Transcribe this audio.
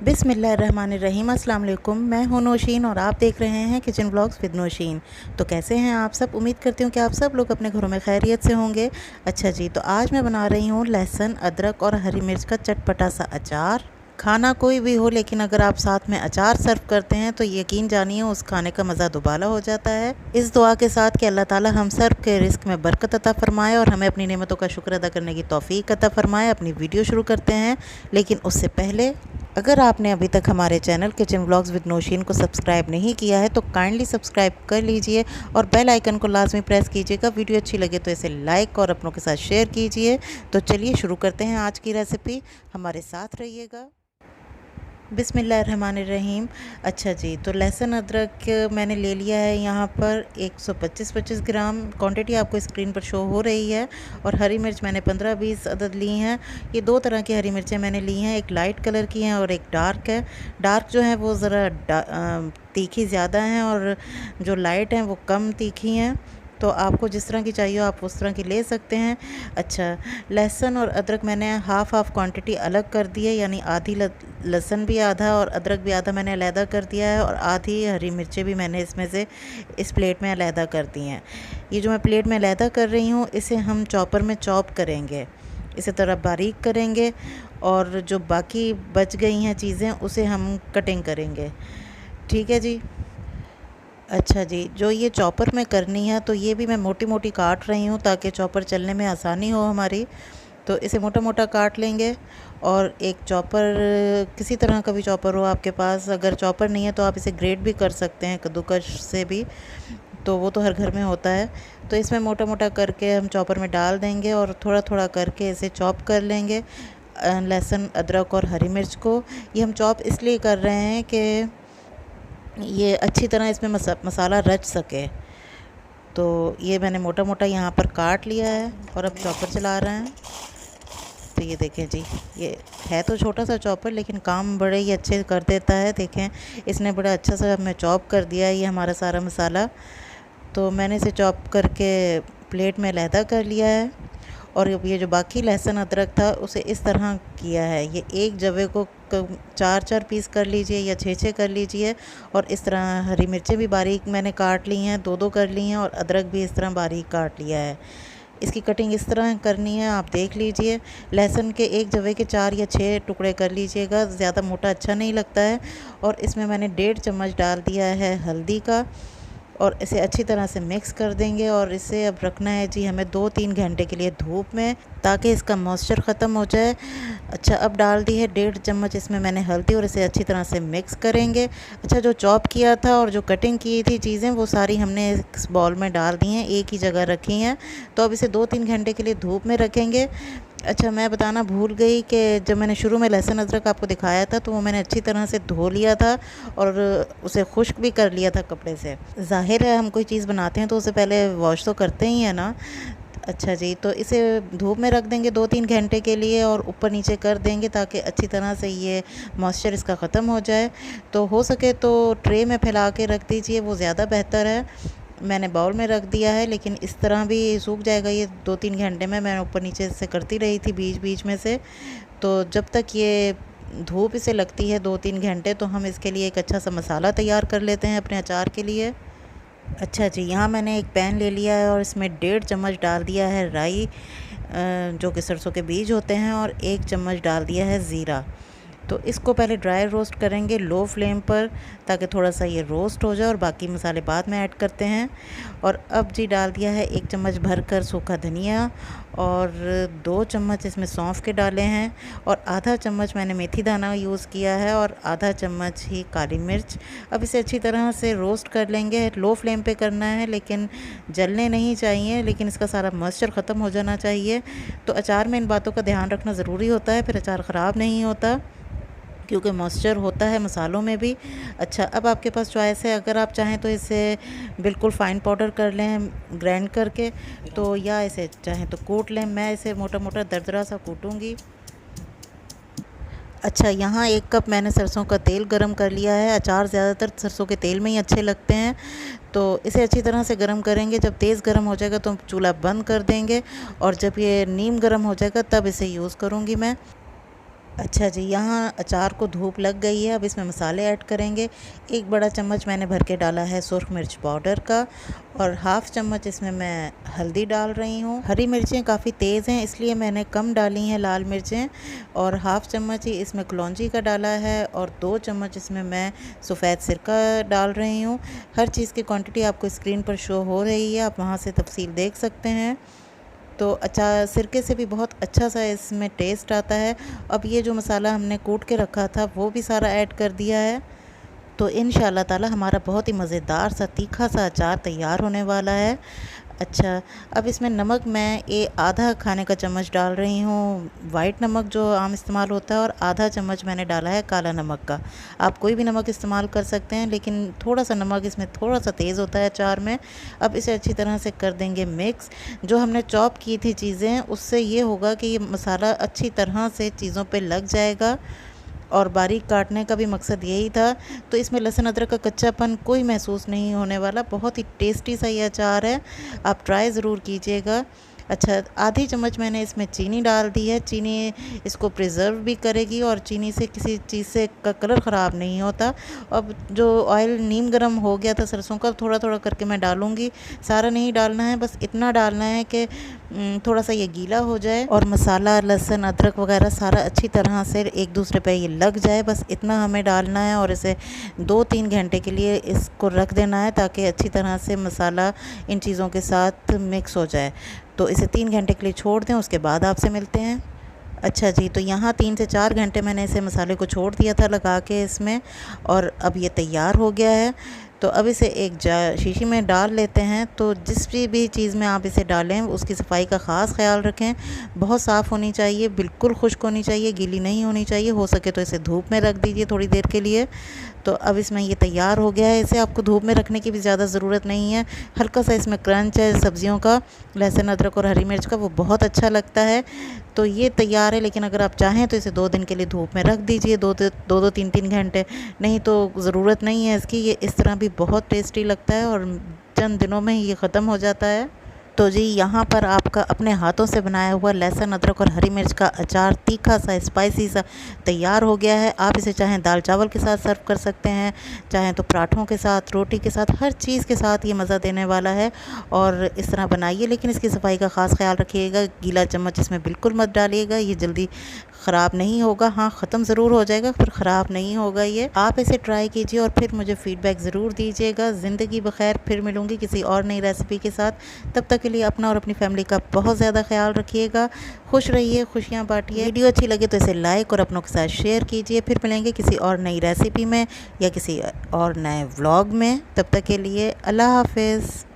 बिस्मिल्लाहिर्रहमानिर्रहीम। अस्सलाम वालेकुम। मैं हूं नौशीन और आप देख रहे हैं किचन ब्लॉग्स विद नौशीन। तो कैसे हैं आप सब? उम्मीद करती हूं कि आप सब लोग अपने घरों में खैरियत से होंगे। अच्छा जी, तो आज मैं बना रही हूं लहसुन, अदरक और हरी मिर्च का चटपटा सा अचार। खाना कोई भी हो, लेकिन अगर आप साथ में अचार सर्व करते हैं तो यकीन जानिए उस खाने का मज़ा दुबाला हो जाता है। इस दुआ के साथ कि अल्लाह ताला हम सर्व के रिस्क में बरकत अता फरमाए और हमें अपनी नेमतों का शुक्र अदा करने की तौफीक अता फरमाए। अपनी वीडियो शुरू करते हैं, लेकिन उससे पहले अगर आपने अभी तक हमारे channel kitchen vlogs with Naushin को सब्सक्राइब नहीं किया है तो काइंडली सब्सक्राइब कर लीजिए और बेल आइकन को लाजमी प्रेस कीजिएगा। वीडियो अच्छी लगे तो इसे लाइक और अपनों के साथ शेयर कीजिए। तो चलिए शुरू करते हैं आज की रेसिपी। हमारे साथ रहिएगा। बिस्मिल्लाहिर्रहमानिर्रहीम। अच्छा जी, तो लहसुन अदरक मैंने ले लिया है यहाँ पर 125 ग्राम। क्वांटिटी आपको स्क्रीन पर शो हो रही है। और हरी मिर्च मैंने 15-20 अदद ली हैं। ये दो तरह की हरी मिर्चें मैंने ली हैं, एक लाइट कलर की हैं और एक डार्क है। डार्क जो है वो ज़रा तीखी ज़्यादा हैं और जो लाइट हैं वो कम तीखी हैं। तो आपको जिस तरह की चाहिए आप उस तरह की ले सकते हैं। अच्छा, लहसुन और अदरक मैंने हाफ़ क्वांटिटी अलग कर दी है, यानी आधी लहसुन भी आधा और अदरक भी आधा मैंने अलहदा कर दिया है और आधी हरी मिर्चें भी मैंने इसमें से इस प्लेट में अलहदा कर दी हैं। ये जो मैं प्लेट में अलहदा कर रही हूँ इसे हम चॉपर में चॉप करेंगे, इसे तरह बारीक करेंगे और जो बाकी बच गई हैं चीज़ें उसे हम कटिंग करेंगे। ठीक है जी। अच्छा जी, जो ये चॉपर में करनी है तो ये भी मैं मोटी मोटी काट रही हूँ ताकि चॉपर चलने में आसानी हो हमारी। तो इसे मोटा मोटा काट लेंगे और एक चॉपर, किसी तरह का भी चॉपर हो आपके पास, अगर चॉपर नहीं है तो आप इसे ग्रेट भी कर सकते हैं कद्दूकस से भी, तो वो तो हर घर में होता है। तो इसमें मोटा मोटा करके हम चॉपर में डाल देंगे और थोड़ा थोड़ा करके इसे चॉप कर लेंगे। लहसुन, अदरक और हरी मिर्च को ये हम चॉप इसलिए कर रहे हैं कि ये अच्छी तरह इसमें मसाला रच सके। तो ये मैंने मोटा मोटा यहाँ पर काट लिया है और अब चॉपर चला रहे हैं। तो ये देखें जी, ये है तो छोटा सा चॉपर लेकिन काम बड़े ही अच्छे कर देता है। देखें, इसने बड़ा अच्छा सा हमें चॉप कर दिया है ये हमारा सारा मसाला। तो मैंने इसे चॉप करके प्लेट में अलहदा कर लिया है और ये जो बाकी लहसुन अदरक था उसे इस तरह किया है। ये एक जवे को 4-4 पीस कर लीजिए या 6-6 कर लीजिए। और इस तरह हरी मिर्चें भी बारीक मैंने काट ली हैं, 2-2 कर ली हैं और अदरक भी इस तरह बारीक काट लिया है। इसकी कटिंग इस तरह करनी है, आप देख लीजिए। लहसुन के एक जवे के 4 या 6 टुकड़े कर लीजिएगा, ज़्यादा मोटा अच्छा नहीं लगता है। और इसमें मैंने 1.5 चम्मच डाल दिया है हल्दी का और इसे अच्छी तरह से मिक्स कर देंगे। और इसे अब रखना है जी हमें 2-3 घंटे के लिए धूप में, ताकि इसका मॉइस्चर ख़त्म हो जाए। अच्छा, अब डाल दी है 1.5 चम्मच इसमें मैंने हल्दी और इसे अच्छी तरह से मिक्स करेंगे। अच्छा, जो चॉप किया था और जो कटिंग की थी चीज़ें वो सारी हमने इस बाउल में डाल दी हैं, एक ही जगह रखी हैं। तो अब इसे 2-3 घंटे के लिए धूप में रखेंगे। अच्छा, मैं बताना भूल गई कि जब मैंने शुरू में लहसुन अदरक आपको दिखाया था तो वो मैंने अच्छी तरह से धो लिया था और उसे खुश्क भी कर लिया था कपड़े से। ज़ाहिर है हम कोई चीज़ बनाते हैं तो उसे पहले वॉश तो करते ही हैं ना। अच्छा जी, तो इसे धूप में रख देंगे 2-3 घंटे के लिए और ऊपर नीचे कर देंगे ताकि अच्छी तरह से ये मॉइस्चर इसका ख़त्म हो जाए। तो हो सके तो ट्रे में फैला के रख दीजिए, वो ज़्यादा बेहतर है। मैंने बाउल में रख दिया है लेकिन इस तरह भी सूख जाएगा ये 2-3 घंटे में। मैं ऊपर नीचे से करती रही थी बीच बीच में से। तो जब तक ये धूप इसे लगती है 2-3 घंटे तो हम इसके लिए एक अच्छा सा मसाला तैयार कर लेते हैं अपने अचार के लिए। अच्छा जी, यहाँ मैंने एक पैन ले लिया है और इसमें 1.5 चम्मच डाल दिया है राई, जो कि सरसों के बीज होते हैं, और 1 चम्मच डाल दिया है ज़ीरा। तो इसको पहले ड्राई रोस्ट करेंगे लो फ्लेम पर ताकि थोड़ा सा ये रोस्ट हो जाए और बाकी मसाले बाद में ऐड करते हैं। और अब जी डाल दिया है 1 चम्मच भर कर सूखा धनिया और 2 चम्मच इसमें सौंफ के डाले हैं और आधा चम्मच मैंने मेथी दाना यूज़ किया है और आधा चम्मच ही काली मिर्च। अब इसे अच्छी तरह से रोस्ट कर लेंगे, लो फ्लेम पे करना है लेकिन जलने नहीं चाहिए, लेकिन इसका सारा मॉइस्चर ख़त्म हो जाना चाहिए। तो अचार में इन बातों का ध्यान रखना ज़रूरी होता है, फिर अचार ख़राब नहीं होता क्योंकि मॉइस्चर होता है मसालों में भी। अच्छा, अब आपके पास चॉइस है, अगर आप चाहें तो इसे बिल्कुल फ़ाइन पाउडर कर लें ग्राइंड करके, तो या इसे चाहें तो कूट लें। मैं इसे मोटा मोटा दरदरा सा कूटूँगी। अच्छा, यहाँ 1 कप मैंने सरसों का तेल गरम कर लिया है। अचार ज़्यादातर सरसों के तेल में ही अच्छे लगते हैं। तो इसे अच्छी तरह से गरम करेंगे। जब तेज़ गरम हो जाएगा तो चूल्हा बंद कर देंगे और जब ये नीम गरम हो जाएगा तब इसे यूज़ करूँगी मैं। अच्छा जी, यहाँ अचार को धूप लग गई है। अब इसमें मसाले ऐड करेंगे। 1 बड़ा चम्मच मैंने भर के डाला है सुरख मिर्च पाउडर का, और हाफ़ चम्मच इसमें मैं हल्दी डाल रही हूँ। हरी मिर्चें काफ़ी तेज़ हैं, इसलिए मैंने कम डाली हैं लाल मिर्चें, और हाफ़ चम्मच ही इसमें कलौंजी का डाला है, और 2 चम्मच इसमें मैं सफ़ेद सिरका डाल रही हूँ। हर चीज़ की क्वांटिटी आपको स्क्रीन पर शो हो रही है, आप वहाँ से तफ़सील देख सकते हैं। तो सिरके से भी बहुत अच्छा सा इसमें टेस्ट आता है। अब ये जो मसाला हमने कूट के रखा था वो भी सारा ऐड कर दिया है। तो इंशाल्लाह ताला हमारा बहुत ही मज़ेदार सा तीखा सा अचार तैयार होने वाला है। अच्छा, अब इसमें नमक मैं आधा खाने का चम्मच डाल रही हूँ, वाइट नमक जो आम इस्तेमाल होता है, और आधा चम्मच मैंने डाला है काला नमक का। आप कोई भी नमक इस्तेमाल कर सकते हैं, लेकिन थोड़ा सा नमक इसमें थोड़ा सा तेज़ होता है अचार में। अब इसे अच्छी तरह से कर देंगे मिक्स। जो हमने चॉप की थी चीज़ें, उससे ये होगा कि ये मसाला अच्छी तरह से चीज़ों पे लग जाएगा, और बारीक काटने का भी मकसद यही था। तो इसमें लहसुन अदरक का कच्चापन कोई महसूस नहीं होने वाला। बहुत ही टेस्टी सा ये अचार है, आप ट्राई ज़रूर कीजिएगा। अच्छा, आधी चम्मच मैंने इसमें चीनी डाल दी है। चीनी इसको प्रिज़र्व भी करेगी, और चीनी से किसी चीज़ से का कलर ख़राब नहीं होता। अब जो ऑयल नीम गरम हो गया था सरसों का, थोड़ा थोड़ा करके मैं डालूँगी। सारा नहीं डालना है, बस इतना डालना है कि थोड़ा सा ये गीला हो जाए, और मसाला लहसुन अदरक वगैरह सारा अच्छी तरह से एक दूसरे पे ये लग जाए। बस इतना हमें डालना है, और इसे 2-3 घंटे के लिए इसको रख देना है, ताकि अच्छी तरह से मसाला इन चीज़ों के साथ मिक्स हो जाए। तो इसे 3 घंटे के लिए छोड़ दें, उसके बाद आपसे मिलते हैं। अच्छा जी, तो यहाँ 3 से 4 घंटे मैंने इसे मसाले को छोड़ दिया था लगा के इसमें, और अब ये तैयार हो गया है। तो अब इसे एक शीशी में डाल लेते हैं। तो जिस भी चीज़ में आप इसे डालें उसकी सफाई का ख़ास ख्याल रखें। बहुत साफ़ होनी चाहिए, बिल्कुल खुश्क होनी चाहिए, गीली नहीं होनी चाहिए। हो सके तो इसे धूप में रख दीजिए थोड़ी देर के लिए। तो अब इसमें ये तैयार हो गया है। इसे आपको धूप में रखने की भी ज़्यादा ज़रूरत नहीं है। हल्का सा इसमें क्रंच है सब्जियों का, लहसुन अदरक और हरी मिर्च का, वो बहुत अच्छा लगता है। तो ये तैयार है, लेकिन अगर आप चाहें तो इसे 2 दिन के लिए धूप में रख दीजिए, 2-2 3-3 घंटे। नहीं तो ज़रूरत नहीं है इसकी। ये इस तरह भी बहुत टेस्टी लगता है, और चंद दिनों में ही ये ख़त्म हो जाता है। तो जी, यहाँ पर आपका अपने हाथों से बनाया हुआ लहसुन अदरक और हरी मिर्च का अचार तीखा सा स्पाइसी सा तैयार हो गया है। आप इसे चाहें दाल चावल के साथ सर्व कर सकते हैं, चाहें तो पराठों के साथ, रोटी के साथ, हर चीज़ के साथ ये मज़ा देने वाला है। और इस तरह बनाइए, लेकिन इसकी सफाई का ख़ास ख्याल रखिएगा। गीला चम्मच इसमें बिल्कुल मत डालिएगा, ये जल्दी ख़राब नहीं होगा। हाँ, ख़त्म ज़रूर हो जाएगा, फिर ख़राब नहीं होगा ये। आप इसे ट्राई कीजिए और फिर मुझे फ़ीडबैक ज़रूर दीजिएगा। ज़िंदगी बख़ैर, फिर मिलूँगी किसी और नई रेसिपी के साथ। तब तक के लिए अपना और अपनी फैमिली का बहुत ज़्यादा ख्याल रखिएगा। खुश रहिए, खुशियाँ बाँटिए। वीडियो अच्छी लगे तो इसे लाइक और अपनों के साथ शेयर कीजिए। फिर मिलेंगे किसी और नई रेसिपी में या किसी और नए व्लॉग में। तब तक के लिए अल्लाह हाफ़िज़।